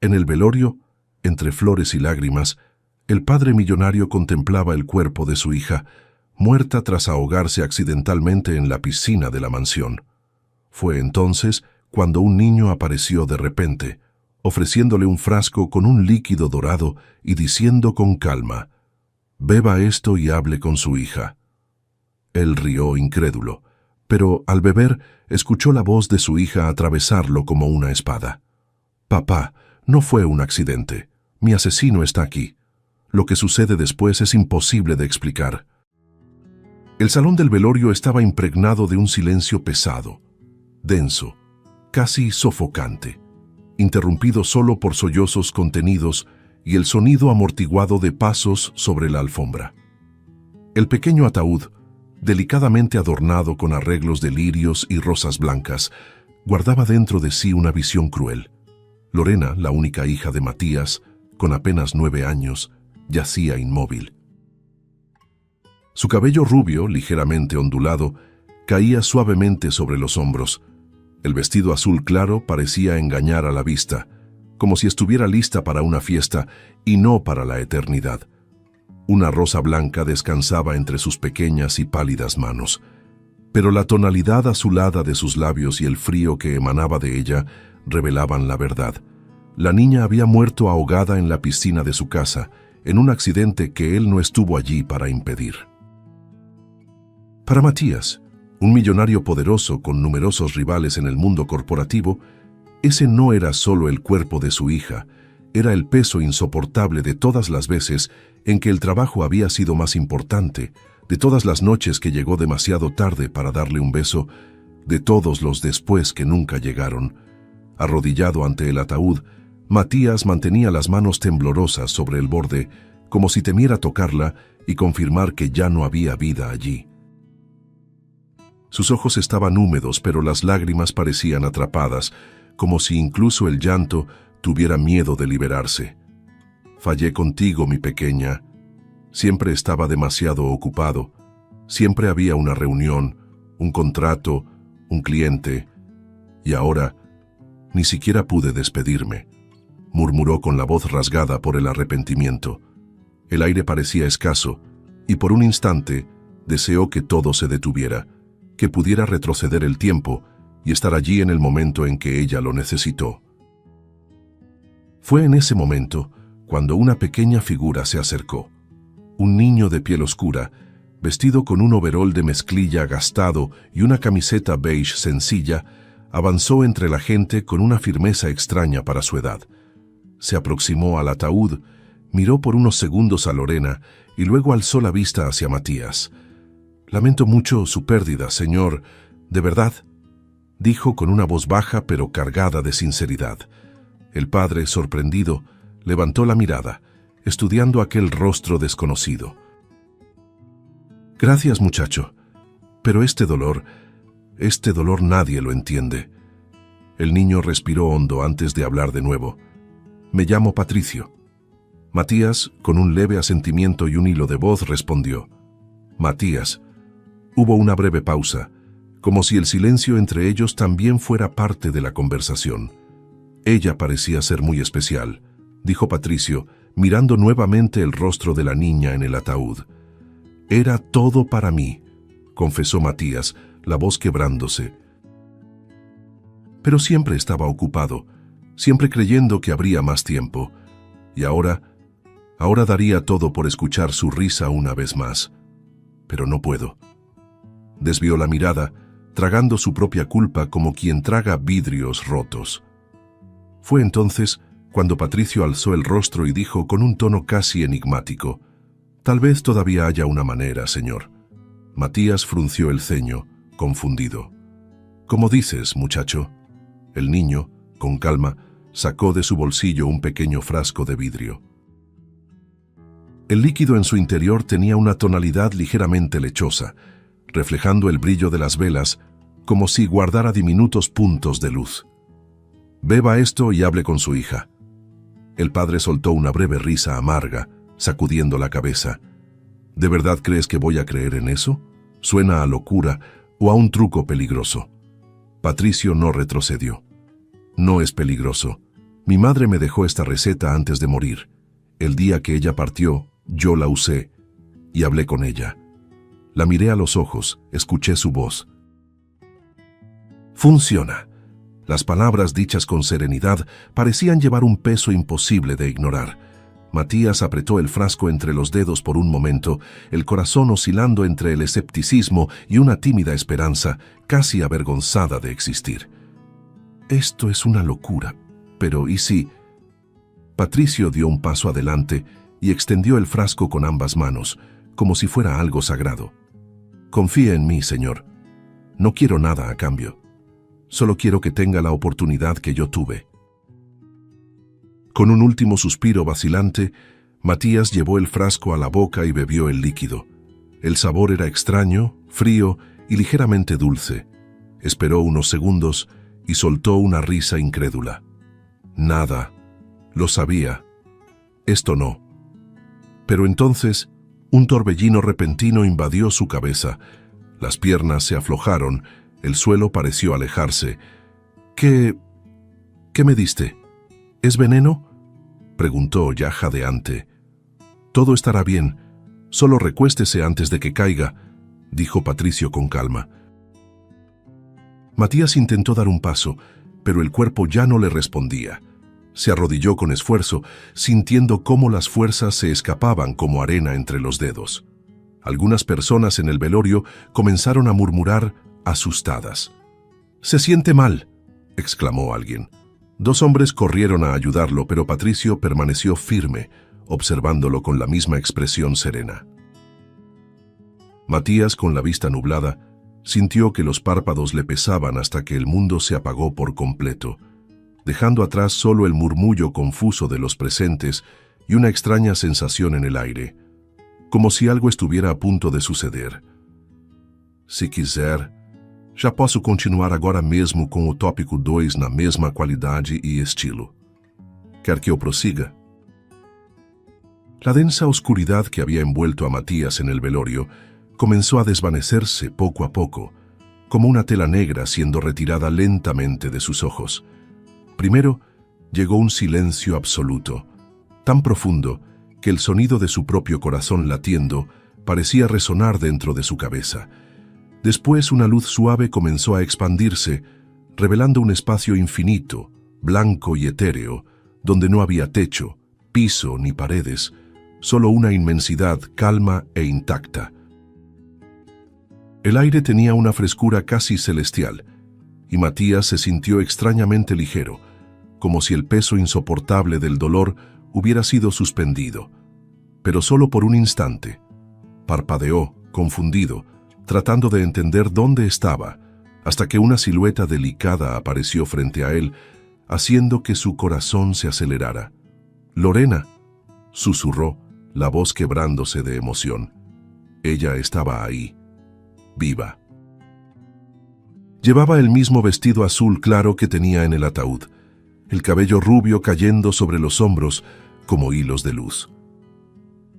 En el velorio, entre flores y lágrimas, el padre millonario contemplaba el cuerpo de su hija, muerta tras ahogarse accidentalmente en la piscina de la mansión. Fue entonces cuando un niño apareció de repente, ofreciéndole un frasco con un líquido dorado y diciendo con calma: «Beba esto y hable con su hija». Él rió incrédulo, pero al beber escuchó la voz de su hija atravesarlo como una espada. «Papá, no fue un accidente. Mi asesino está aquí. Lo que sucede después es imposible de explicar». El salón del velorio estaba impregnado de un silencio pesado, denso, casi sofocante, interrumpido solo por sollozos contenidos y el sonido amortiguado de pasos sobre la alfombra. El pequeño ataúd, delicadamente adornado con arreglos de lirios y rosas blancas, guardaba dentro de sí una visión cruel. Lorena, la única hija de Matías, con apenas 9 años, yacía inmóvil. Su cabello rubio, ligeramente ondulado, caía suavemente sobre los hombros. El vestido azul claro parecía engañar a la vista, como si estuviera lista para una fiesta y no para la eternidad. Una rosa blanca descansaba entre sus pequeñas y pálidas manos, pero la tonalidad azulada de sus labios y el frío que emanaba de ella revelaban la verdad. La niña había muerto ahogada en la piscina de su casa, en un accidente que él no estuvo allí para impedir. Para Matías, un millonario poderoso con numerosos rivales en el mundo corporativo, ese no era solo el cuerpo de su hija, era el peso insoportable de todas las veces en que el trabajo había sido más importante, de todas las noches que llegó demasiado tarde para darle un beso, de todos los después que nunca llegaron. Arrodillado ante el ataúd, Matías mantenía las manos temblorosas sobre el borde, como si temiera tocarla y confirmar que ya no había vida allí. Sus ojos estaban húmedos, pero las lágrimas parecían atrapadas, como si incluso el llanto tuviera miedo de liberarse. «Fallé contigo, mi pequeña. Siempre estaba demasiado ocupado. Siempre había una reunión, un contrato, un cliente. Y ahora ni siquiera pude despedirme», murmuró con la voz rasgada por el arrepentimiento. El aire parecía escaso, y por un instante deseó que todo se detuviera, que pudiera retroceder el tiempo y estar allí en el momento en que ella lo necesitó. Fue en ese momento cuando una pequeña figura se acercó. Un niño de piel oscura, vestido con un overol de mezclilla gastado y una camiseta beige sencilla, avanzó entre la gente con una firmeza extraña para su edad. Se aproximó al ataúd, miró por unos segundos a Lorena y luego alzó la vista hacia Matías. «Lamento mucho su pérdida, señor, de verdad», dijo con una voz baja pero cargada de sinceridad. El padre, sorprendido, levantó la mirada, estudiando aquel rostro desconocido. «Gracias, muchacho, pero este dolor nadie lo entiende». El niño respiró hondo antes de hablar de nuevo. «Me llamo Patricio». Matías, con un leve asentimiento y un hilo de voz, respondió: «Matías». Hubo una breve pausa, como si el silencio entre ellos también fuera parte de la conversación. «Ella parecía ser muy especial», dijo Patricio, mirando nuevamente el rostro de la niña en el ataúd. «Era todo para mí», confesó Matías, la voz quebrándose. Pero siempre estaba ocupado, siempre creyendo que habría más tiempo. Y ahora daría todo por escuchar su risa una vez más. Pero no puedo. Desvió la mirada, tragando su propia culpa como quien traga vidrios rotos. Fue entonces cuando Patricio alzó el rostro y dijo con un tono casi enigmático: «Tal vez todavía haya una manera, señor». Matías frunció el ceño, confundido. «¿Cómo dices, muchacho?». El niño, con calma, sacó de su bolsillo un pequeño frasco de vidrio. El líquido en su interior tenía una tonalidad ligeramente lechosa, reflejando el brillo de las velas, como si guardara diminutos puntos de luz. «Beba esto y hable con su hija». El padre soltó una breve risa amarga, sacudiendo la cabeza. «¿De verdad crees que voy a creer en eso? Suena a locura o a un truco peligroso». Patricio no retrocedió. «No es peligroso. Mi madre me dejó esta receta antes de morir. El día que ella partió, yo la usé y hablé con ella. La miré a los ojos, escuché su voz. Funciona. Las palabras dichas con serenidad parecían llevar un peso imposible de ignorar. Matías apretó el frasco entre los dedos por un momento, el corazón oscilando entre el escepticismo y una tímida esperanza, casi avergonzada de existir. Esto es una locura, pero ¿y si? Patricio dio un paso adelante y extendió el frasco con ambas manos, como si fuera algo sagrado. Confíe en mí, señor. No quiero nada a cambio. Solo quiero que tenga la oportunidad que yo tuve. Con un último suspiro vacilante, Matías llevó el frasco a la boca y bebió el líquido. El sabor era extraño, frío y ligeramente dulce. Esperó unos segundos y soltó una risa incrédula. Nada. Lo sabía. Esto no. Pero entonces, un torbellino repentino invadió su cabeza. Las piernas se aflojaron, el suelo pareció alejarse. ¿Qué me diste? ¿Es veneno?, preguntó ya jadeante. Todo estará bien. Solo recuéstese antes de que caiga, dijo Patricio con calma. Matías intentó dar un paso, pero el cuerpo ya no le respondía. Se arrodilló con esfuerzo, sintiendo cómo las fuerzas se escapaban como arena entre los dedos. Algunas personas en el velorio comenzaron a murmurar asustadas. «Se siente mal», exclamó alguien. Dos hombres corrieron a ayudarlo, pero Patricio permaneció firme, observándolo con la misma expresión serena. Matías, con la vista nublada, sintió que los párpados le pesaban hasta que el mundo se apagó por completo, dejando atrás solo el murmullo confuso de los presentes y una extraña sensación en el aire, como si algo estuviera a punto de suceder. «Se quiser, já posso continuar agora mesmo com o tópico 2 na mesma qualidade e estilo. ¿Quer que eu prosiga?» La densa oscuridad que había envuelto a Matías en el velorio comenzó a desvanecerse poco a poco, como una tela negra siendo retirada lentamente de sus ojos. Primero, llegó un silencio absoluto, tan profundo que el sonido de su propio corazón latiendo parecía resonar dentro de su cabeza. Después una luz suave comenzó a expandirse, revelando un espacio infinito, blanco y etéreo, donde no había techo, piso ni paredes, solo una inmensidad calma e intacta. El aire tenía una frescura casi celestial, y Matías se sintió extrañamente ligero, como si el peso insoportable del dolor hubiera sido suspendido. Pero solo por un instante. Parpadeó, confundido, tratando de entender dónde estaba, hasta que una silueta delicada apareció frente a él, haciendo que su corazón se acelerara. «Lorena», susurró, la voz quebrándose de emoción. Ella estaba ahí, viva. Llevaba el mismo vestido azul claro que tenía en el ataúd, el cabello rubio cayendo sobre los hombros como hilos de luz.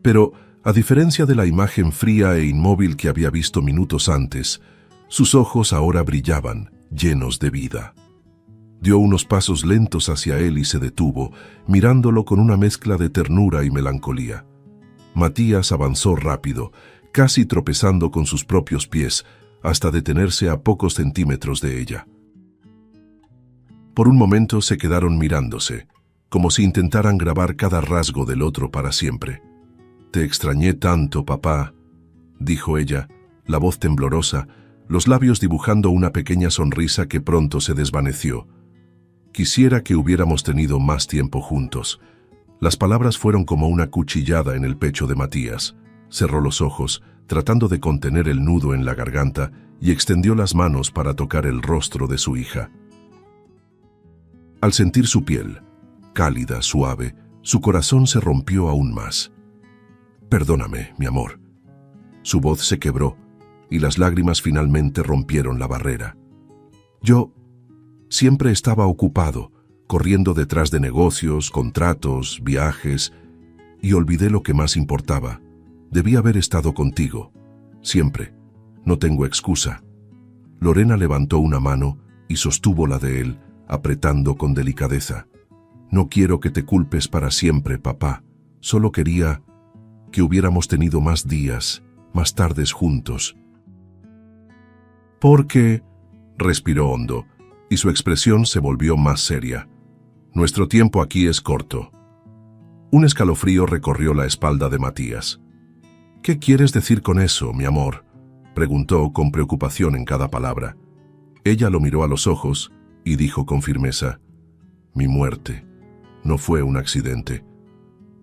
Pero, a diferencia de la imagen fría e inmóvil que había visto minutos antes, sus ojos ahora brillaban, llenos de vida. Dio unos pasos lentos hacia él y se detuvo, mirándolo con una mezcla de ternura y melancolía. Matías avanzó rápido, casi tropezando con sus propios pies, hasta detenerse a pocos centímetros de ella. Por un momento se quedaron mirándose, como si intentaran grabar cada rasgo del otro para siempre. «Te extrañé tanto, papá», dijo ella, la voz temblorosa, los labios dibujando una pequeña sonrisa que pronto se desvaneció. «Quisiera que hubiéramos tenido más tiempo juntos». Las palabras fueron como una cuchillada en el pecho de Matías. Cerró los ojos, tratando de contener el nudo en la garganta, y extendió las manos para tocar el rostro de su hija. Al sentir su piel, cálida, suave, su corazón se rompió aún más. «Perdóname, mi amor». Su voz se quebró, y las lágrimas finalmente rompieron la barrera. «Yo siempre estaba ocupado, corriendo detrás de negocios, contratos, viajes, y olvidé lo que más importaba. Debí haber estado contigo. Siempre. No tengo excusa». Lorena levantó una mano y sostuvo la de él, apretando con delicadeza. No quiero que te culpes para siempre, papá. Solo quería que hubiéramos tenido más días, más tardes juntos. Porque, respiró hondo, y su expresión se volvió más seria. Nuestro tiempo aquí es corto. Un escalofrío recorrió la espalda de Matías. ¿Qué quieres decir con eso, mi amor?, preguntó con preocupación en cada palabra. Ella lo miró a los ojos y dijo con firmeza: mi muerte no fue un accidente.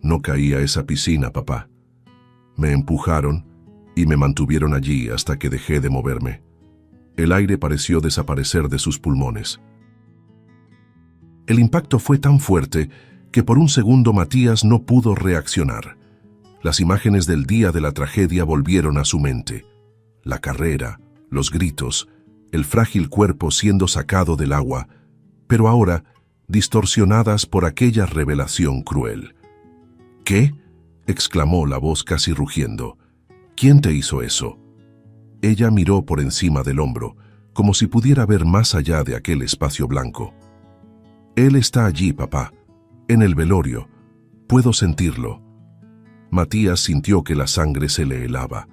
No caí a esa piscina, papá. Me empujaron y me mantuvieron allí hasta que dejé de moverme. El aire pareció desaparecer de sus pulmones. El impacto fue tan fuerte que por un segundo Matías no pudo reaccionar. Las imágenes del día de la tragedia volvieron a su mente. La carrera, los gritos, el frágil cuerpo siendo sacado del agua, pero ahora distorsionadas por aquella revelación cruel. ¿Qué?, exclamó la voz casi rugiendo. ¿Quién te hizo eso? Ella miró por encima del hombro, como si pudiera ver más allá de aquel espacio blanco. Él está allí, papá, en el velorio. Puedo sentirlo. Matías sintió que la sangre se le helaba.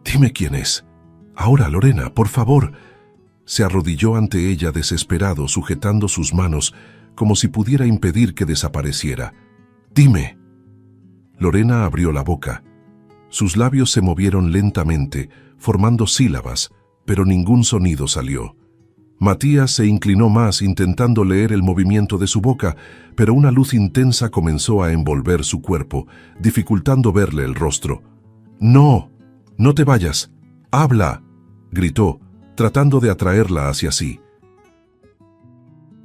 Dime quién es. Ahora, Lorena, por favor. Se arrodilló ante ella desesperado, sujetando sus manos, como si pudiera impedir que desapareciera. Dime. Lorena abrió la boca. Sus labios se movieron lentamente, formando sílabas, pero ningún sonido salió. Matías se inclinó más intentando leer el movimiento de su boca, pero una luz intensa comenzó a envolver su cuerpo, dificultando verle el rostro. «No, no te vayas. Habla», gritó, tratando de atraerla hacia sí.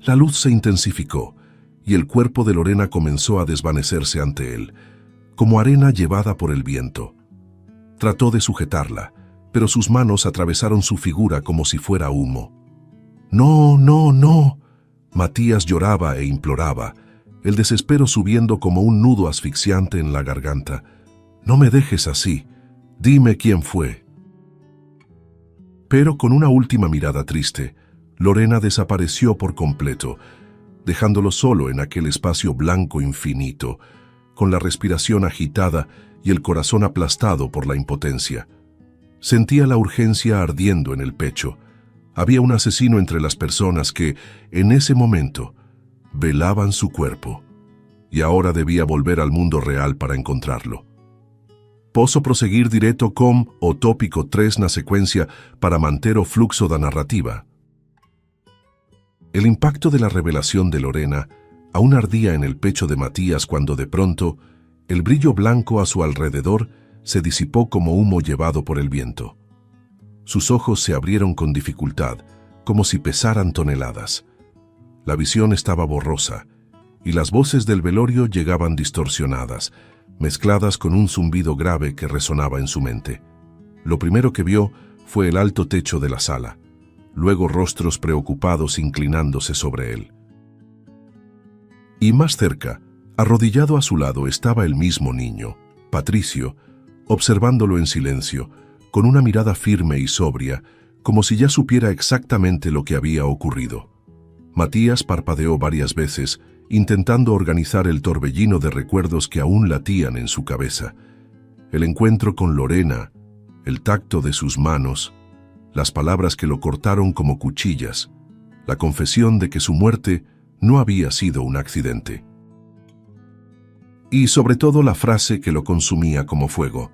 La luz se intensificó, y el cuerpo de Lorena comenzó a desvanecerse ante él, como arena llevada por el viento. Trató de sujetarla, pero sus manos atravesaron su figura como si fuera humo. «No, no, no». Matías lloraba e imploraba, el desespero subiendo como un nudo asfixiante en la garganta. «No me dejes así. Dime quién fue». Pero con una última mirada triste, Lorena desapareció por completo, dejándolo solo en aquel espacio blanco infinito, con la respiración agitada y el corazón aplastado por la impotencia. Sentía la urgencia ardiendo en el pecho. Había un asesino entre las personas que, en ese momento, velaban su cuerpo, y ahora debía volver al mundo real para encontrarlo. Posso proseguir direto com o tópico 3 na secuencia para manter o fluxo da narrativa. El impacto de la revelación de Lorena aún ardía en el pecho de Matías cuando de pronto el brillo blanco a su alrededor se disipó como humo llevado por el viento. Sus ojos se abrieron con dificultad, como si pesaran toneladas. La visión estaba borrosa, y las voces del velorio llegaban distorsionadas, mezcladas con un zumbido grave que resonaba en su mente. Lo primero que vio fue el alto techo de la sala, luego rostros preocupados inclinándose sobre él. Y más cerca, arrodillado a su lado, estaba el mismo niño, Patricio, observándolo en silencio, con una mirada firme y sobria, como si ya supiera exactamente lo que había ocurrido. Matías parpadeó varias veces, intentando organizar el torbellino de recuerdos que aún latían en su cabeza. El encuentro con Lorena, el tacto de sus manos, las palabras que lo cortaron como cuchillas, la confesión de que su muerte no había sido un accidente. Y sobre todo la frase que lo consumía como fuego: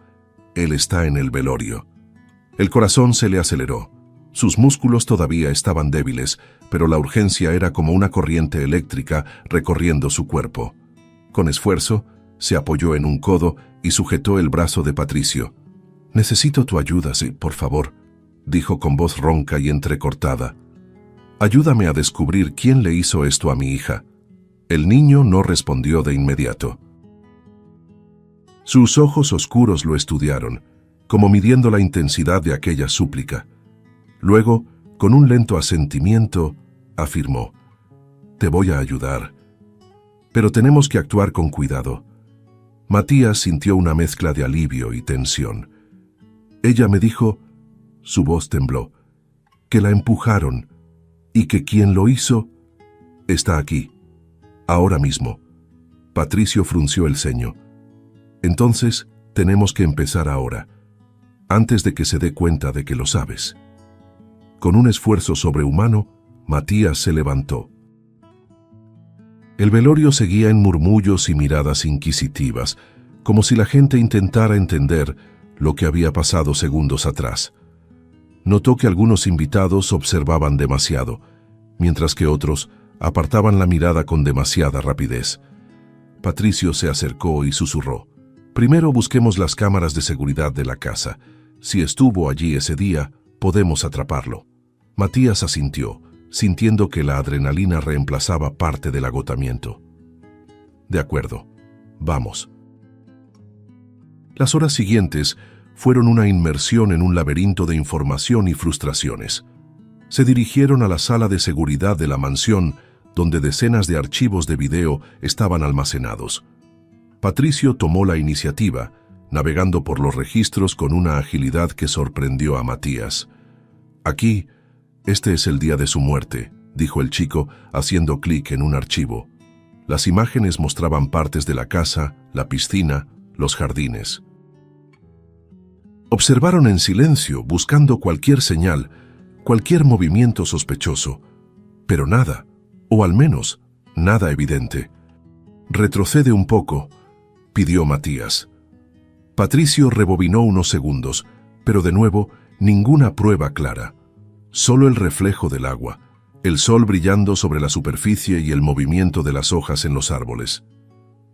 «Él está en el velorio». El corazón se le aceleró. Sus músculos todavía estaban débiles, pero la urgencia era como una corriente eléctrica recorriendo su cuerpo. Con esfuerzo, se apoyó en un codo y sujetó el brazo de Patricio. «Necesito tu ayuda, sí, por favor», dijo con voz ronca y entrecortada. «Ayúdame a descubrir quién le hizo esto a mi hija». El niño no respondió de inmediato. Sus ojos oscuros lo estudiaron, como midiendo la intensidad de aquella súplica. Luego, con un lento asentimiento, afirmó: «Te voy a ayudar, pero tenemos que actuar con cuidado». Matías sintió una mezcla de alivio y tensión. «Ella me dijo», su voz tembló, «que la empujaron y que quien lo hizo está aquí». Ahora mismo. Patricio frunció el ceño. Entonces, tenemos que empezar ahora, antes de que se dé cuenta de que lo sabes. Con un esfuerzo sobrehumano, Matías se levantó. El velorio seguía en murmullos y miradas inquisitivas, como si la gente intentara entender lo que había pasado segundos atrás. Notó que algunos invitados observaban demasiado, mientras que otros apartaban la mirada con demasiada rapidez. Patricio se acercó y susurró: «Primero busquemos las cámaras de seguridad de la casa. Si estuvo allí ese día, podemos atraparlo». Matías asintió, sintiendo que la adrenalina reemplazaba parte del agotamiento. «De acuerdo, vamos». Las horas siguientes fueron una inmersión en un laberinto de información y frustraciones. Se dirigieron a la sala de seguridad de la mansión, donde decenas de archivos de video estaban almacenados. Patricio tomó la iniciativa, navegando por los registros con una agilidad que sorprendió a Matías. «Aquí, este es el día de su muerte», dijo el chico, haciendo clic en un archivo. Las imágenes mostraban partes de la casa, la piscina, los jardines. Observaron en silencio, buscando cualquier señal, cualquier movimiento sospechoso, pero nada, o al menos, nada evidente. «Retrocede un poco», pidió Matías. Patricio rebobinó unos segundos, pero de nuevo, ninguna prueba clara. Solo el reflejo del agua, el sol brillando sobre la superficie y el movimiento de las hojas en los árboles.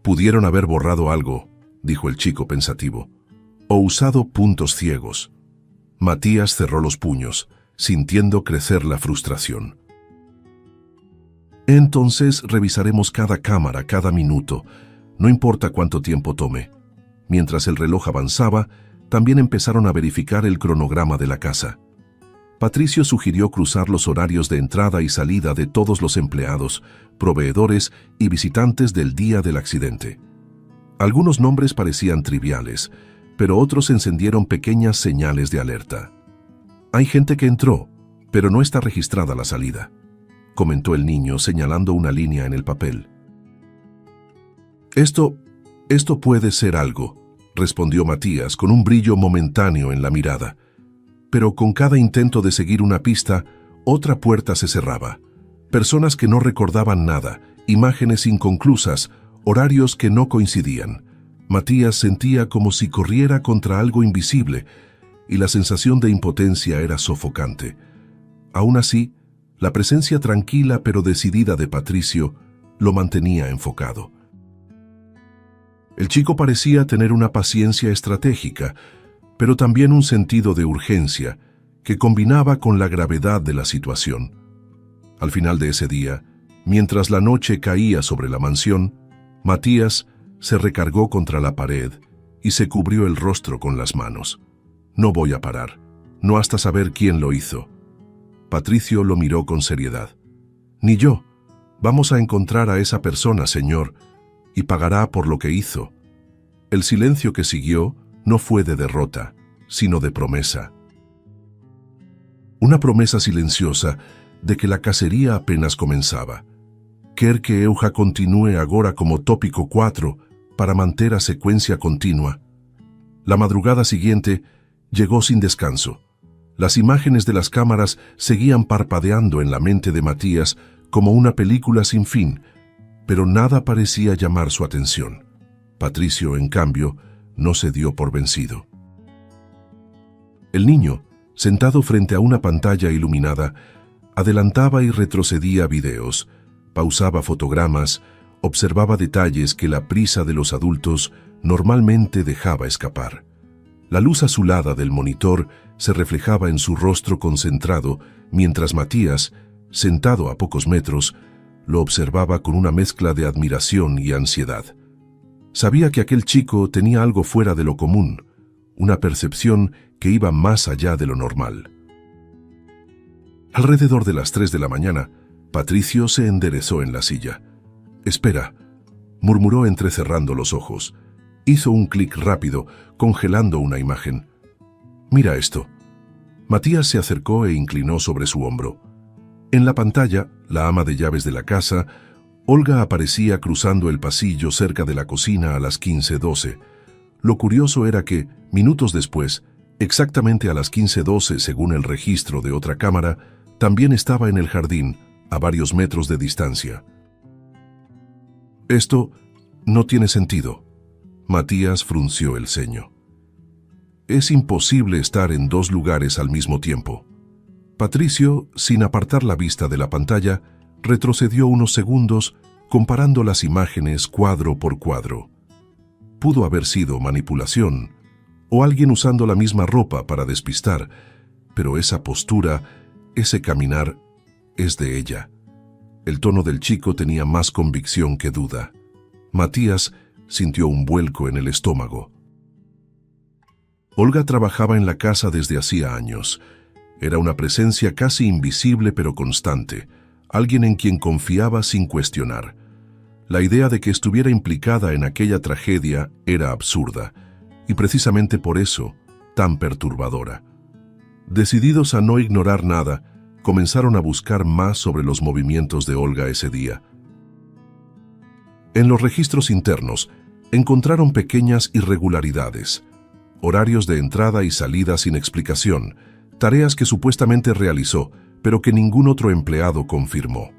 «Pudieron haber borrado algo», dijo el chico pensativo, «o usado puntos ciegos». Matías cerró los puños, sintiendo crecer la frustración. «Entonces revisaremos cada cámara, cada minuto, no importa cuánto tiempo tome». Mientras el reloj avanzaba, también empezaron a verificar el cronograma de la casa. Patricio sugirió cruzar los horarios de entrada y salida de todos los empleados, proveedores y visitantes del día del accidente. Algunos nombres parecían triviales, pero otros encendieron pequeñas señales de alerta. «Hay gente que entró, pero no está registrada la salida», comentó el niño señalando una línea en el papel. Esto puede ser algo», respondió Matías con un brillo momentáneo en la mirada. Pero con cada intento de seguir una pista, otra puerta se cerraba. Personas que no recordaban nada, imágenes inconclusas, horarios que no coincidían. Matías sentía como si corriera contra algo invisible, y la sensación de impotencia era sofocante. Aún así, la presencia tranquila pero decidida de Patricio lo mantenía enfocado. El chico parecía tener una paciencia estratégica, pero también un sentido de urgencia que combinaba con la gravedad de la situación. Al final de ese día, mientras la noche caía sobre la mansión, Matías se recargó contra la pared y se cubrió el rostro con las manos. «No voy a parar, no hasta saber quién lo hizo». Patricio lo miró con seriedad. «Ni yo. Vamos a encontrar a esa persona, señor, y pagará por lo que hizo». El silencio que siguió no fue de derrota, sino de promesa. Una promesa silenciosa de que la cacería apenas comenzaba. Quer que Euja continúe agora como tópico 4 para manter a secuencia continua. La madrugada siguiente llegó sin descanso. Las imágenes de las cámaras seguían parpadeando en la mente de Matías como una película sin fin, pero nada parecía llamar su atención. Patricio, en cambio, no se dio por vencido. El niño, sentado frente a una pantalla iluminada, adelantaba y retrocedía videos, pausaba fotogramas, observaba detalles que la prisa de los adultos normalmente dejaba escapar. La luz azulada del monitor se reflejaba en su rostro concentrado, mientras Matías, sentado a pocos metros, lo observaba con una mezcla de admiración y ansiedad. Sabía que aquel chico tenía algo fuera de lo común, una percepción que iba más allá de lo normal. Alrededor de las 3 de la mañana, Patricio se enderezó en la silla. «Espera», murmuró entrecerrando los ojos. Hizo un clic rápido, congelando una imagen. «Mira esto». Matías se acercó e inclinó sobre su hombro. En la pantalla, la ama de llaves de la casa, Olga aparecía cruzando el pasillo cerca de la cocina a las 15:12. Lo curioso era que, minutos después, exactamente a las 15:12 según el registro de otra cámara, también estaba en el jardín, a varios metros de distancia. Esto no tiene sentido. Matías frunció el ceño. Es imposible estar en dos lugares al mismo tiempo. Patricio, sin apartar la vista de la pantalla, retrocedió unos segundos comparando las imágenes cuadro por cuadro. Pudo haber sido manipulación, o alguien usando la misma ropa para despistar, pero esa postura, ese caminar, es de ella. El tono del chico tenía más convicción que duda. Matías sintió un vuelco en el estómago. Olga trabajaba en la casa desde hacía años. Era una presencia casi invisible pero constante, alguien en quien confiaba sin cuestionar. La idea de que estuviera implicada en aquella tragedia era absurda, y precisamente por eso, tan perturbadora. Decididos a no ignorar nada, comenzaron a buscar más sobre los movimientos de Olga ese día. En los registros internos, encontraron pequeñas irregularidades, horarios de entrada y salida sin explicación, tareas que supuestamente realizó, pero que ningún otro empleado confirmó.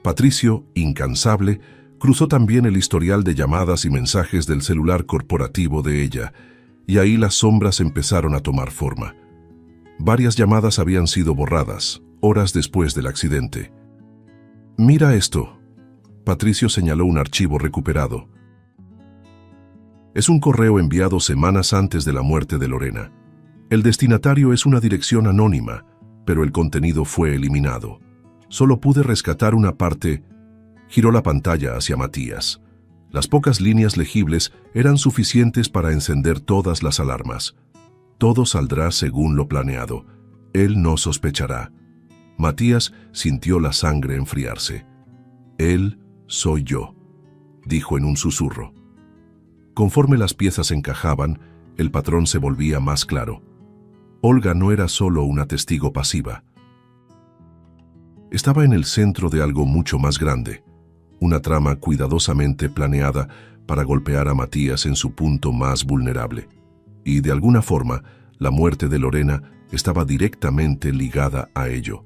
Patricio, incansable, cruzó también el historial de llamadas y mensajes del celular corporativo de ella, y ahí las sombras empezaron a tomar forma. Varias llamadas habían sido borradas, horas después del accidente. «Mira esto». Patricio señaló un archivo recuperado. Es un correo enviado semanas antes de la muerte de Lorena. El destinatario es una dirección anónima, pero el contenido fue eliminado. Solo pude rescatar una parte. Giró la pantalla hacia Matías. Las pocas líneas legibles eran suficientes para encender todas las alarmas. Todo saldrá según lo planeado. Él no sospechará. Matías sintió la sangre enfriarse. «Él soy yo», dijo en un susurro. Conforme las piezas encajaban, el patrón se volvía más claro. Olga no era solo una testigo pasiva. Estaba en el centro de algo mucho más grande, una trama cuidadosamente planeada para golpear a Matías en su punto más vulnerable. Y de alguna forma, la muerte de Lorena estaba directamente ligada a ello.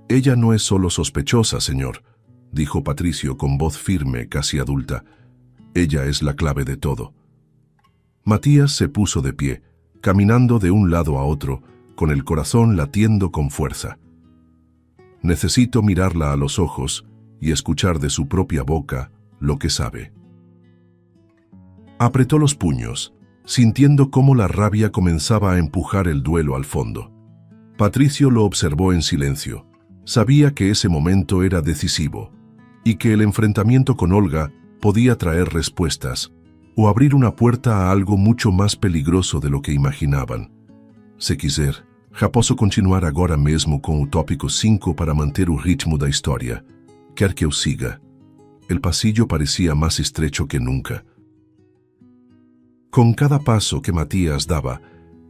«Ella no es solo sospechosa, señor», dijo Patricio con voz firme, casi adulta. «Ella es la clave de todo». Matías se puso de pie, caminando de un lado a otro, con el corazón latiendo con fuerza. «Necesito mirarla a los ojos y escuchar de su propia boca lo que sabe». Apretó los puños, sintiendo cómo la rabia comenzaba a empujar el duelo al fondo. Patricio lo observó en silencio. Sabía que ese momento era decisivo y que el enfrentamiento con Olga podía traer respuestas o abrir una puerta a algo mucho más peligroso de lo que imaginaban. Se quiser, já posso continuar agora mesmo com o tópico 5 para manter o ritmo da história. Quer que eu siga? El pasillo parecía más estrecho que nunca. Con cada paso que Matías daba,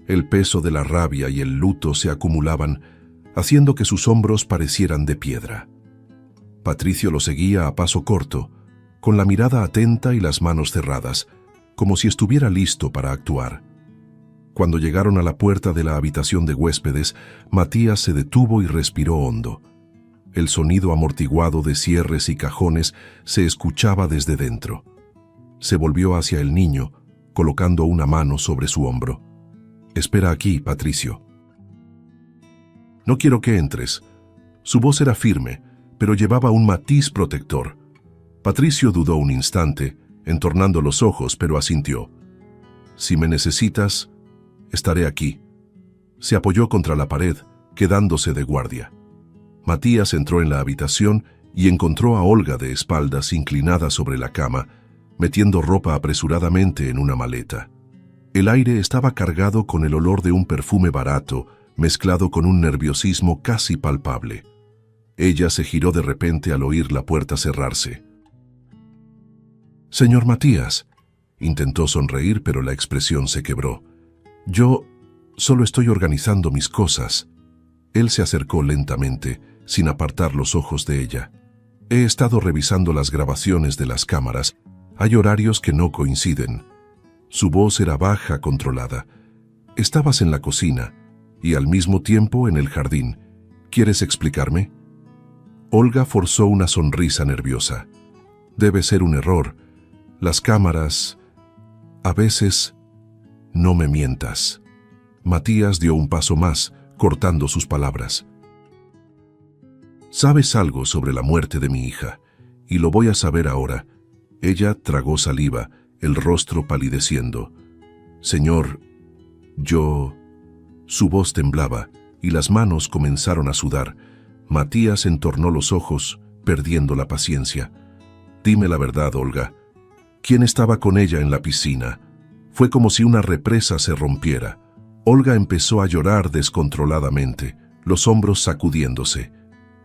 el peso de la rabia y el luto se acumulaban, haciendo que sus hombros parecieran de piedra. Patricio lo seguía a paso corto, con la mirada atenta y las manos cerradas, como si estuviera listo para actuar. Cuando llegaron a la puerta de la habitación de huéspedes, Matías se detuvo y respiró hondo. El sonido amortiguado de cierres y cajones se escuchaba desde dentro. Se volvió hacia el niño, colocando una mano sobre su hombro. «Espera aquí, Patricio». «No quiero que entres». Su voz era firme, pero llevaba un matiz protector. Patricio dudó un instante, entornando los ojos, pero asintió. «Si me necesitas, estaré aquí». Se apoyó contra la pared, quedándose de guardia. Matías entró en la habitación y encontró a Olga de espaldas inclinada sobre la cama, metiendo ropa apresuradamente en una maleta. El aire estaba cargado con el olor de un perfume barato, mezclado con un nerviosismo casi palpable. Ella se giró de repente al oír la puerta cerrarse. «Señor Matías», intentó sonreír, pero la expresión se quebró. «Yo solo estoy organizando mis cosas». Él se acercó lentamente, sin apartar los ojos de ella. He estado revisando las grabaciones de las cámaras. Hay horarios que no coinciden. Su voz era baja, controlada. Estabas en la cocina y al mismo tiempo en el jardín. ¿Quieres explicarme? Olga forzó una sonrisa nerviosa. Debe ser un error. Las cámaras... A veces... No me mientas. Matías dio un paso más, cortando sus palabras. Sabes algo sobre la muerte de mi hija, y lo voy a saber ahora. Ella tragó saliva, el rostro palideciendo. Señor, yo... Su voz temblaba, y las manos comenzaron a sudar. Matías entornó los ojos, perdiendo la paciencia. Dime la verdad, Olga. ¿Quién estaba con ella en la piscina? Fue como si una represa se rompiera. Olga empezó a llorar descontroladamente, los hombros sacudiéndose.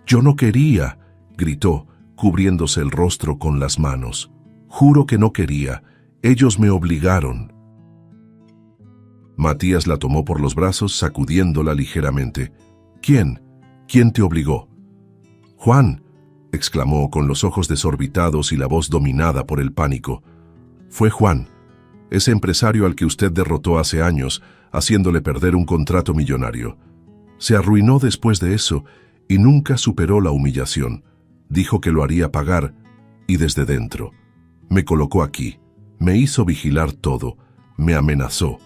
«Yo no quería», gritó, cubriéndose el rostro con las manos. «Juro que no quería. Ellos me obligaron». Matías la tomó por los brazos, sacudiéndola ligeramente. «¿Quién? ¿Quién te obligó?» «Juan», exclamó con los ojos desorbitados y la voz dominada por el pánico. «Fue Juan, ese empresario al que usted derrotó hace años, haciéndole perder un contrato millonario. Se arruinó después de eso y nunca superó la humillación. Dijo que lo haría pagar y desde dentro. Me colocó aquí, me hizo vigilar todo, me amenazó.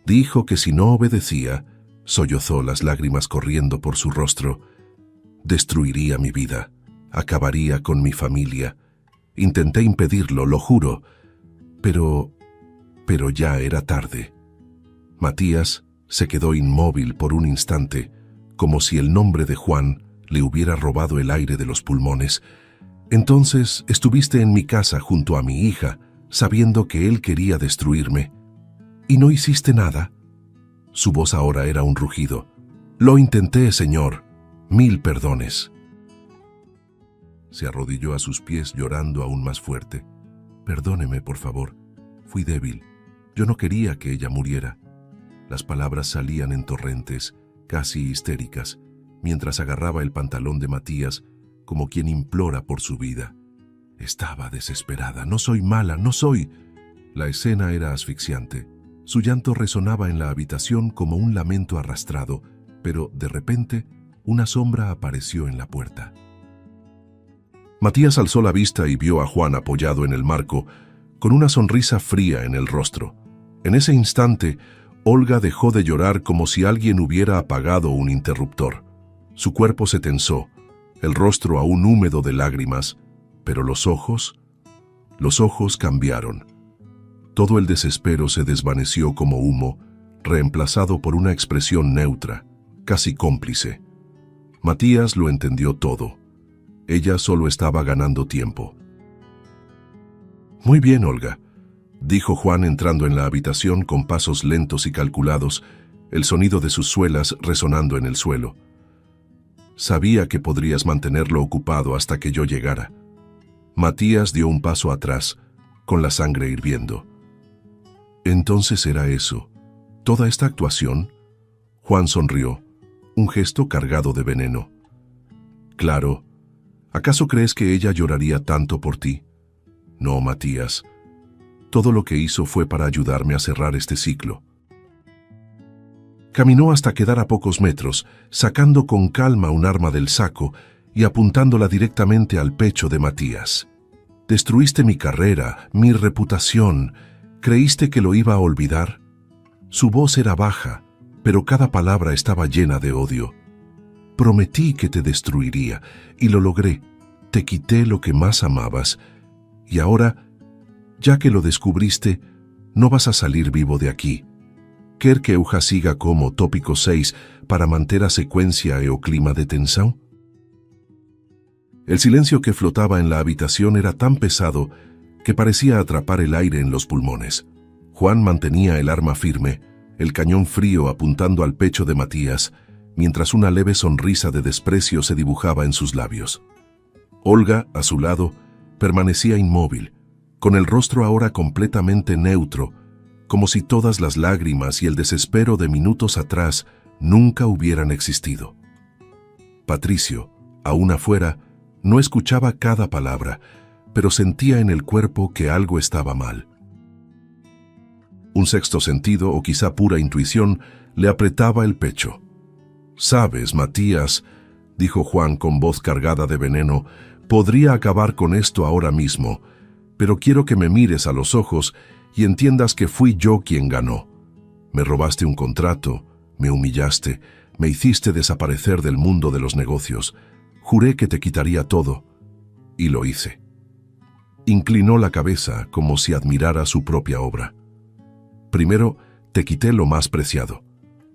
Dijo que si no obedecía, sollozó, las lágrimas corriendo por su rostro, destruiría mi vida, acabaría con mi familia. Intenté impedirlo, lo juro, pero ya era tarde». Matías se quedó inmóvil por un instante, como si el nombre de Juan le hubiera robado el aire de los pulmones. «Entonces estuviste en mi casa junto a mi hija, sabiendo que él quería destruirme. ¿Y no hiciste nada?» Su voz ahora era un rugido. «Lo intenté, señor. 1000 perdones». Se arrodilló a sus pies llorando aún más fuerte. «Perdóneme, por favor. Fui débil. Yo no quería que ella muriera». Las palabras salían en torrentes, casi histéricas, mientras agarraba el pantalón de Matías como quien implora por su vida. Estaba desesperada. «No soy mala, no soy». La escena era asfixiante. Su llanto resonaba en la habitación como un lamento arrastrado, pero de repente una sombra apareció en la puerta. Matías alzó la vista y vio a Juan apoyado en el marco, con una sonrisa fría en el rostro. En ese instante, Olga dejó de llorar como si alguien hubiera apagado un interruptor. Su cuerpo se tensó, el rostro aún húmedo de lágrimas, pero los ojos cambiaron. Todo el desespero se desvaneció como humo, reemplazado por una expresión neutra, casi cómplice. Matías lo entendió todo. Ella solo estaba ganando tiempo. «Muy bien, Olga», dijo Juan entrando en la habitación con pasos lentos y calculados, el sonido de sus suelas resonando en el suelo. «Sabía que podrías mantenerlo ocupado hasta que yo llegara». Matías dio un paso atrás, con la sangre hirviendo. «Entonces era eso. ¿Toda esta actuación?» Juan sonrió, un gesto cargado de veneno. «Claro. ¿Acaso crees que ella lloraría tanto por ti? No, Matías. Todo lo que hizo fue para ayudarme a cerrar este ciclo». Caminó hasta quedar a pocos metros, sacando con calma un arma del saco y apuntándola directamente al pecho de Matías. «Destruiste mi carrera, mi reputación. ¿Creíste que lo iba a olvidar?» Su voz era baja, pero cada palabra estaba llena de odio. «Prometí que te destruiría, y lo logré. Te quité lo que más amabas. Y ahora, ya que lo descubriste, no vas a salir vivo de aquí. Quer que Euja siga como tópico 6 para manter a secuencia e o clima de tensão?» El silencio que flotaba en la habitación era tan pesado que parecía atrapar el aire en los pulmones. Juan mantenía el arma firme, el cañón frío apuntando al pecho de Matías, mientras una leve sonrisa de desprecio se dibujaba en sus labios. Olga, a su lado, permanecía inmóvil, con el rostro ahora completamente neutro, como si todas las lágrimas y el desespero de minutos atrás nunca hubieran existido. Patricio, aún afuera, No escuchaba cada palabra, pero sentía en el cuerpo que algo estaba mal. Un sexto sentido, o quizá pura intuición, le apretaba el pecho. «Sabes, Matías», dijo Juan con voz cargada de veneno, «podría acabar con esto ahora mismo, pero quiero que me mires a los ojos y entiendas que fui yo quien ganó. Me robaste un contrato, me humillaste, me hiciste desaparecer del mundo de los negocios. Juré que te quitaría todo, y lo hice». Inclinó la cabeza como si admirara su propia obra. «Primero te quité lo más preciado.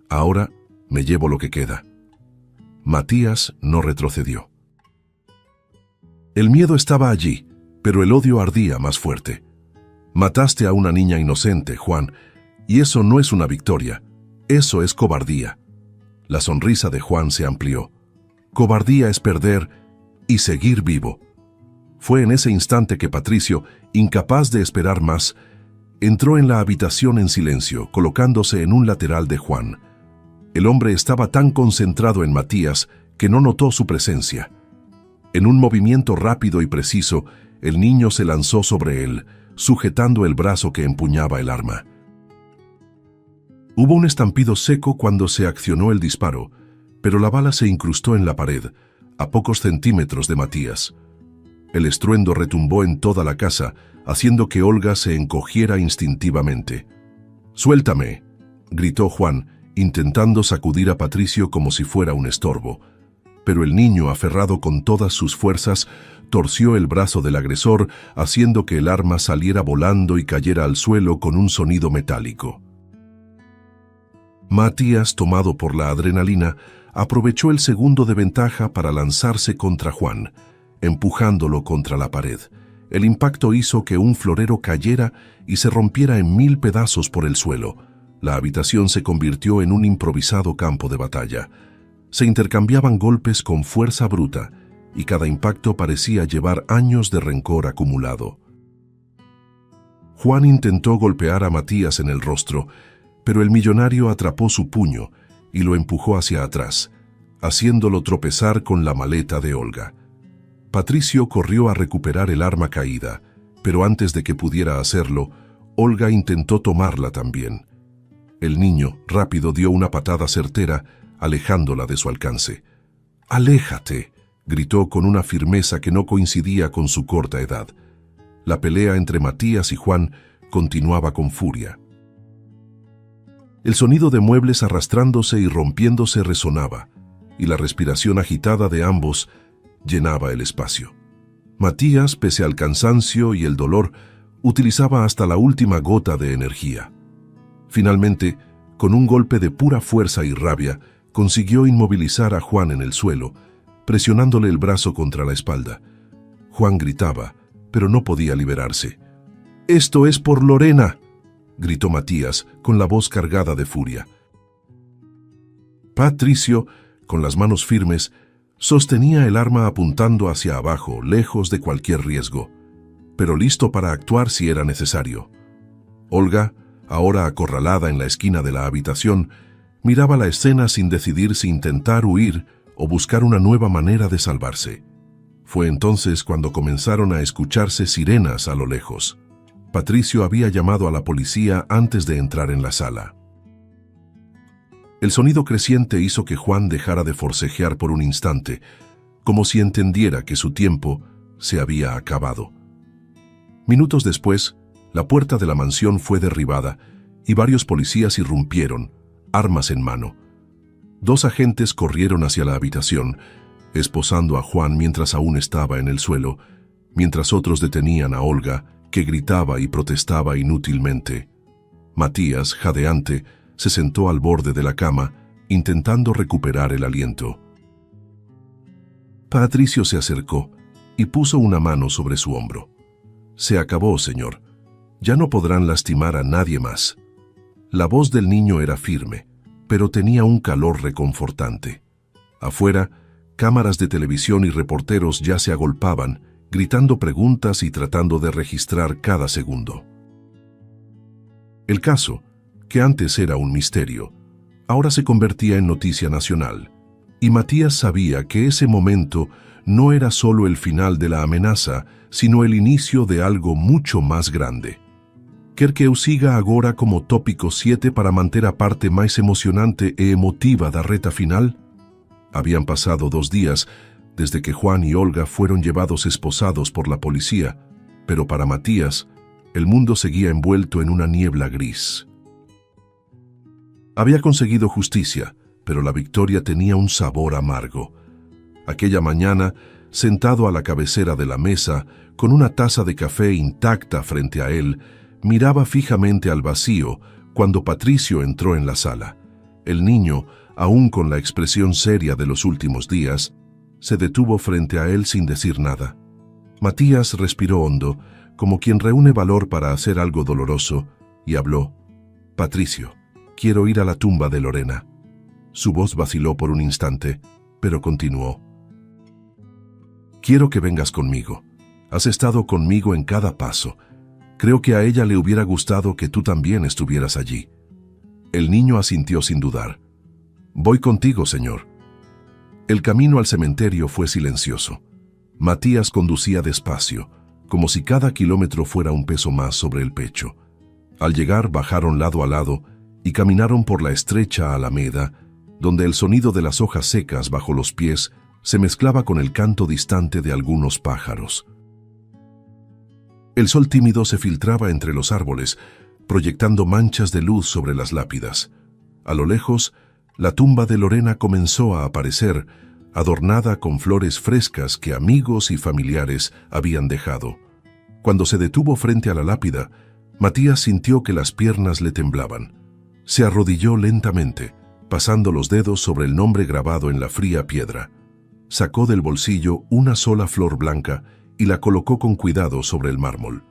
Ahora me llevo lo que queda». Matías no retrocedió. El miedo estaba allí, pero el odio ardía más fuerte. «Mataste a una niña inocente, Juan, y eso no es una victoria, eso es cobardía». La sonrisa de Juan se amplió. «Cobardía es perder y seguir vivo». Fue en ese instante que Patricio, incapaz de esperar más, entró en la habitación en silencio, colocándose en un lateral de Juan. El hombre estaba tan concentrado en Matías que no notó su presencia. En un movimiento rápido y preciso, el niño se lanzó sobre él, sujetando el brazo que empuñaba el arma. Hubo un estampido seco cuando se accionó el disparo, pero la bala se incrustó en la pared, a pocos centímetros de Matías. El estruendo retumbó en toda la casa, haciendo que Olga se encogiera instintivamente. «Suéltame», gritó Juan, intentando sacudir a Patricio como si fuera un estorbo. Pero el niño, aferrado con todas sus fuerzas, torció el brazo del agresor, haciendo que el arma saliera volando y cayera al suelo con un sonido metálico. Matías, tomado por la adrenalina, aprovechó el segundo de ventaja para lanzarse contra Juan, empujándolo contra la pared. El impacto hizo que un florero cayera y se rompiera en 1000 pedazos por el suelo. La habitación se convirtió en un improvisado campo de batalla. Se intercambiaban golpes con fuerza bruta, y cada impacto parecía llevar años de rencor acumulado. Juan intentó golpear a Matías en el rostro, pero el millonario atrapó su puño y lo empujó hacia atrás, haciéndolo tropezar con la maleta de Olga. Patricio corrió a recuperar el arma caída, pero antes de que pudiera hacerlo, Olga intentó tomarla también. El niño, rápido, dio una patada certera, alejándola de su alcance. «¡Aléjate!», gritó con una firmeza que no coincidía con su corta edad. La pelea entre Matías y Juan continuaba con furia. El sonido de muebles arrastrándose y rompiéndose resonaba, y la respiración agitada de ambos llenaba el espacio. Matías, pese al cansancio y el dolor, utilizaba hasta la última gota de energía. Finalmente, con un golpe de pura fuerza y rabia, consiguió inmovilizar a Juan en el suelo, presionándole el brazo contra la espalda. Juan gritaba, pero no podía liberarse. «¡Esto es por Lorena!», gritó Matías, con la voz cargada de furia. Patricio, con las manos firmes, sostenía el arma apuntando hacia abajo, lejos de cualquier riesgo, pero listo para actuar si era necesario. Olga, ahora acorralada en la esquina de la habitación, miraba la escena sin decidir si intentar huir o buscar una nueva manera de salvarse. Fue entonces cuando comenzaron a escucharse sirenas a lo lejos. Patricio había llamado a la policía antes de entrar en la sala. El sonido creciente hizo que Juan dejara de forcejear por un instante, como si entendiera que su tiempo se había acabado. Minutos después, la puerta de la mansión fue derribada y varios policías irrumpieron, armas en mano. 2 agentes corrieron hacia la habitación, esposando a Juan mientras aún estaba en el suelo, mientras otros detenían a Olga, que gritaba y protestaba inútilmente. Matías, jadeante, se sentó al borde de la cama, intentando recuperar el aliento. Patricio se acercó y puso una mano sobre su hombro. «Se acabó, señor. Ya no podrán lastimar a nadie más». La voz del niño era firme, pero tenía un calor reconfortante. Afuera, cámaras de televisión y reporteros ya se agolpaban, gritando preguntas y tratando de registrar cada segundo. El caso, que antes era un misterio, ahora se convertía en noticia nacional, y Matías sabía que ese momento no era solo el final de la amenaza, sino el inicio de algo mucho más grande. Quer que eu siga agora como tópico 7 para manter a parte máis emocionante e emotiva da reta final? Habían pasado 2 días desde que Juan y Olga fueron llevados esposados por la policía, pero para Matías, el mundo seguía envuelto en una niebla gris. Había conseguido justicia, pero la victoria tenía un sabor amargo. Aquella mañana, sentado a la cabecera de la mesa, con una taza de café intacta frente a él, miraba fijamente al vacío cuando Patricio entró en la sala. El niño, aún con la expresión seria de los últimos días, se detuvo frente a él sin decir nada. Matías respiró hondo, como quien reúne valor para hacer algo doloroso, y habló. «Patricio, quiero ir a la tumba de Lorena». Su voz vaciló por un instante, pero continuó. «Quiero que vengas conmigo. Has estado conmigo en cada paso. Creo que a ella le hubiera gustado que tú también estuvieras allí». El niño asintió sin dudar. «Voy contigo, señor». El camino al cementerio fue silencioso. Matías conducía despacio, como si cada kilómetro fuera un peso más sobre el pecho. Al llegar bajaron lado a lado y caminaron por la estrecha alameda, donde el sonido de las hojas secas bajo los pies se mezclaba con el canto distante de algunos pájaros. El sol tímido se filtraba entre los árboles, proyectando manchas de luz sobre las lápidas. A lo lejos, la tumba de Lorena comenzó a aparecer, adornada con flores frescas que amigos y familiares habían dejado. Cuando se detuvo frente a la lápida, Matías sintió que las piernas le temblaban. Se arrodilló lentamente, pasando los dedos sobre el nombre grabado en la fría piedra. Sacó del bolsillo una sola flor blanca y la colocó con cuidado sobre el mármol.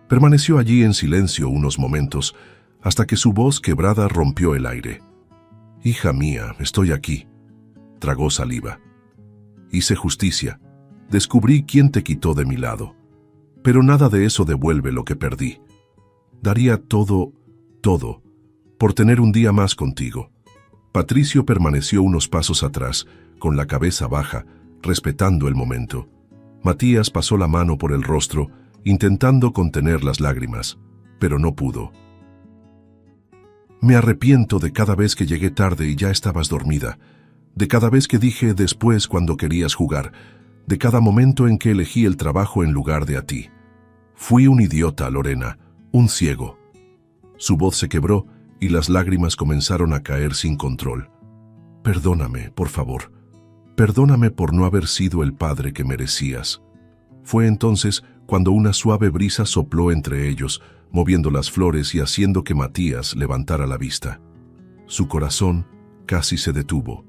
Permaneció allí en silencio unos momentos, hasta que su voz quebrada rompió el aire. «Hija mía, estoy aquí». Tragó saliva. «Hice justicia. Descubrí quién te quitó de mi lado. Pero nada de eso devuelve lo que perdí. Daría todo, por tener un día más contigo». Patricio permaneció unos pasos atrás, con la cabeza baja, respetando el momento. Matías pasó la mano por el rostro, intentando contener las lágrimas, pero no pudo. «Me arrepiento de cada vez que llegué tarde y ya estabas dormida, de cada vez que dije después cuando querías jugar, de cada momento en que elegí el trabajo en lugar de a ti. Fui un idiota, Lorena, un ciego». Su voz se quebró y las lágrimas comenzaron a caer sin control. «Perdóname, por favor. Perdóname por no haber sido el padre que merecías». Fue entonces cuando una suave brisa sopló entre ellos, moviendo las flores y haciendo que Matías levantara la vista. Su corazón casi se detuvo.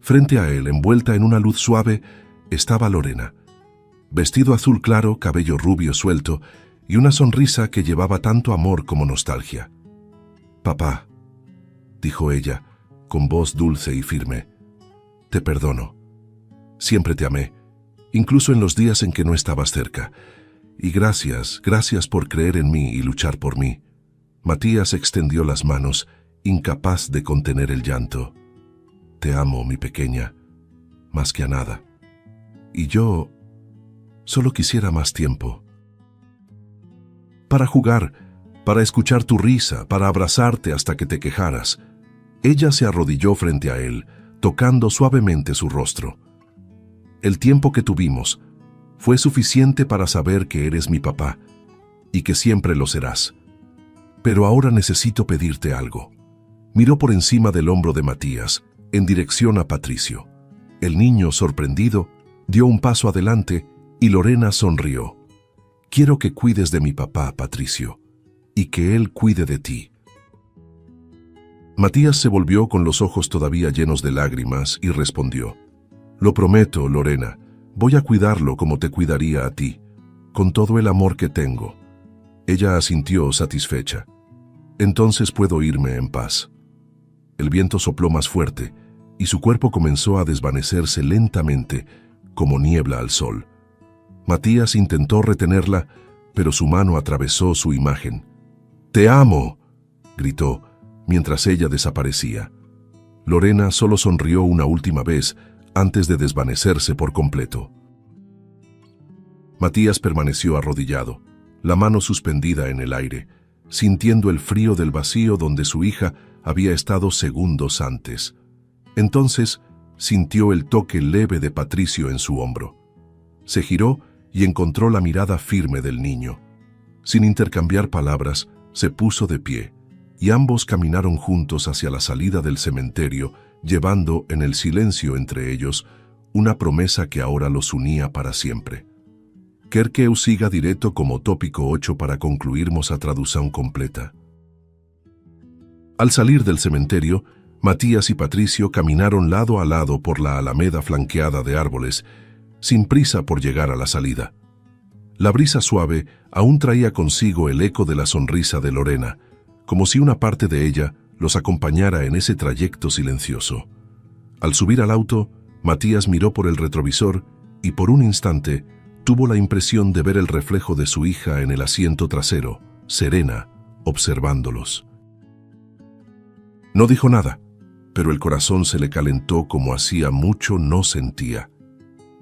Frente a él, envuelta en una luz suave, estaba Lorena. Vestido azul claro, cabello rubio suelto y una sonrisa que llevaba tanto amor como nostalgia. «Papá», dijo ella, con voz dulce y firme, «te perdono. Siempre te amé, incluso en los días en que no estabas cerca. Y gracias por creer en mí y luchar por mí». Matías extendió las manos, incapaz de contener el llanto. «Te amo, mi pequeña, más que a nada. Y yo solo quisiera más tiempo. Para jugar, para escuchar tu risa, para abrazarte hasta que te quejaras». Ella se arrodilló frente a él, tocando suavemente su rostro. «El tiempo que tuvimos fue suficiente para saber que eres mi papá y que siempre lo serás. Pero ahora necesito pedirte algo». Miró por encima del hombro de Matías, en dirección a Patricio. El niño, sorprendido, dio un paso adelante y Lorena sonrió. «Quiero que cuides de mi papá, Patricio, y que él cuide de ti». Matías se volvió con los ojos todavía llenos de lágrimas y respondió: «Lo prometo, Lorena, voy a cuidarlo como te cuidaría a ti, con todo el amor que tengo». Ella asintió satisfecha. «Entonces puedo irme en paz». El viento sopló más fuerte y su cuerpo comenzó a desvanecerse lentamente, como niebla al sol. Matías intentó retenerla, pero su mano atravesó su imagen. «¡Te amo!», gritó, mientras ella desaparecía. Lorena solo sonrió una última vez, antes de desvanecerse por completo. Matías permaneció arrodillado, la mano suspendida en el aire, sintiendo el frío del vacío donde su hija había estado segundos antes. Entonces sintió el toque leve de Patricio en su hombro. Se giró y encontró la mirada firme del niño. Sin intercambiar palabras, se puso de pie, y ambos caminaron juntos hacia la salida del cementerio, llevando en el silencio entre ellos una promesa que ahora los unía para siempre. Quer que eu siga directo como tópico 8 para concluirmos a traducción completa. Al salir del cementerio, Matías y Patricio caminaron lado a lado por la alameda flanqueada de árboles, sin prisa por llegar a la salida. La brisa suave aún traía consigo el eco de la sonrisa de Lorena, como si una parte de ella los acompañara en ese trayecto silencioso. Al subir al auto, Matías miró por el retrovisor y por un instante tuvo la impresión de ver el reflejo de su hija en el asiento trasero, serena, observándolos. No dijo nada, pero el corazón se le calentó como hacía mucho no sentía.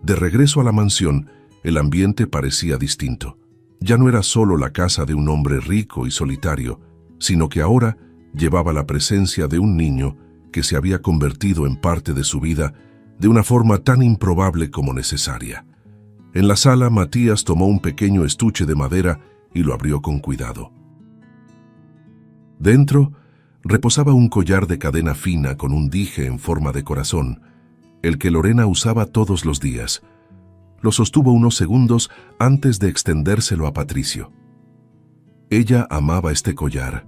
De regreso a la mansión, el ambiente parecía distinto. Ya no era solo la casa de un hombre rico y solitario, sino que ahora llevaba la presencia de un niño que se había convertido en parte de su vida de una forma tan improbable como necesaria. En la sala, Matías tomó un pequeño estuche de madera y lo abrió con cuidado. Dentro reposaba un collar de cadena fina con un dije en forma de corazón, el que Lorena usaba todos los días. Lo sostuvo unos segundos antes de extendérselo a Patricio. Ella amaba este collar.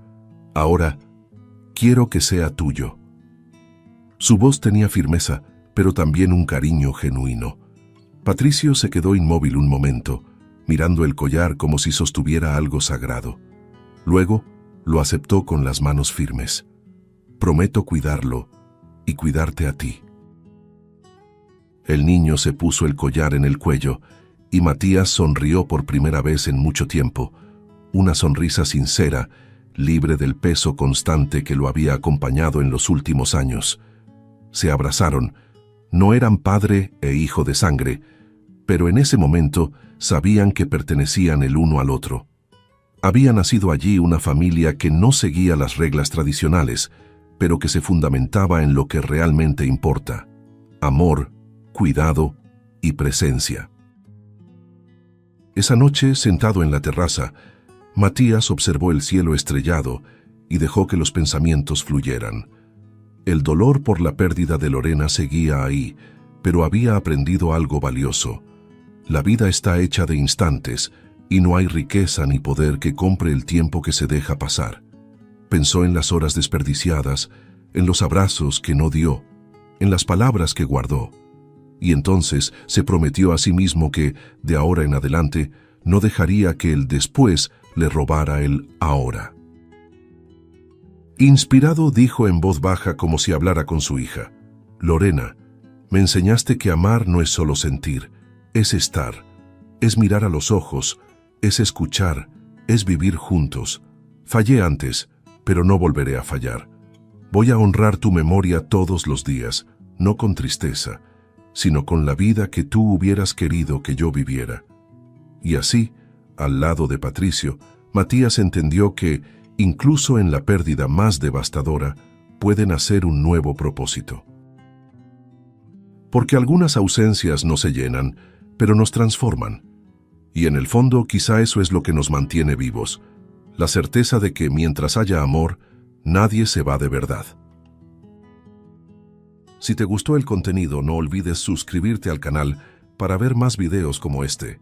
Ahora, quiero que sea tuyo. Su voz tenía firmeza, pero también un cariño genuino. Patricio se quedó inmóvil un momento, mirando el collar como si sostuviera algo sagrado. Luego, lo aceptó con las manos firmes. Prometo cuidarlo y cuidarte a ti. El niño se puso el collar en el cuello y Matías sonrió por primera vez en mucho tiempo, una sonrisa sincera, libre del peso constante que lo había acompañado en los últimos años. Se abrazaron. No eran padre e hijo de sangre, pero en ese momento sabían que pertenecían el uno al otro. Había nacido allí una familia que no seguía las reglas tradicionales, pero que se fundamentaba en lo que realmente importa: amor, cuidado y presencia. Esa noche, sentado en la terraza, Matías observó el cielo estrellado y dejó que los pensamientos fluyeran. El dolor por la pérdida de Lorena seguía ahí, pero había aprendido algo valioso. La vida está hecha de instantes, y no hay riqueza ni poder que compre el tiempo que se deja pasar. Pensó en las horas desperdiciadas, en los abrazos que no dio, en las palabras que guardó. Y entonces se prometió a sí mismo que, de ahora en adelante, no dejaría que el después le robara el ahora. Inspirado, dijo en voz baja como si hablara con su hija: Lorena, me enseñaste que amar no es solo sentir, es estar, es mirar a los ojos, es escuchar, es vivir juntos. Fallé antes, pero no volveré a fallar. Voy a honrar tu memoria todos los días, no con tristeza, sino con la vida que tú hubieras querido que yo viviera. Y así, al lado de Patricio, Matías entendió que, incluso en la pérdida más devastadora, puede nacer un nuevo propósito. Porque algunas ausencias no se llenan, pero nos transforman. Y en el fondo quizá eso es lo que nos mantiene vivos, la certeza de que mientras haya amor, nadie se va de verdad. Si te gustó el contenido, no olvides suscribirte al canal para ver más videos como este.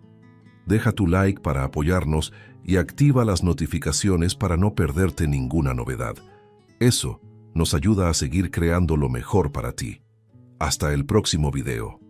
Deja tu like para apoyarnos y activa las notificaciones para no perderte ninguna novedad. Eso nos ayuda a seguir creando lo mejor para ti. Hasta el próximo video.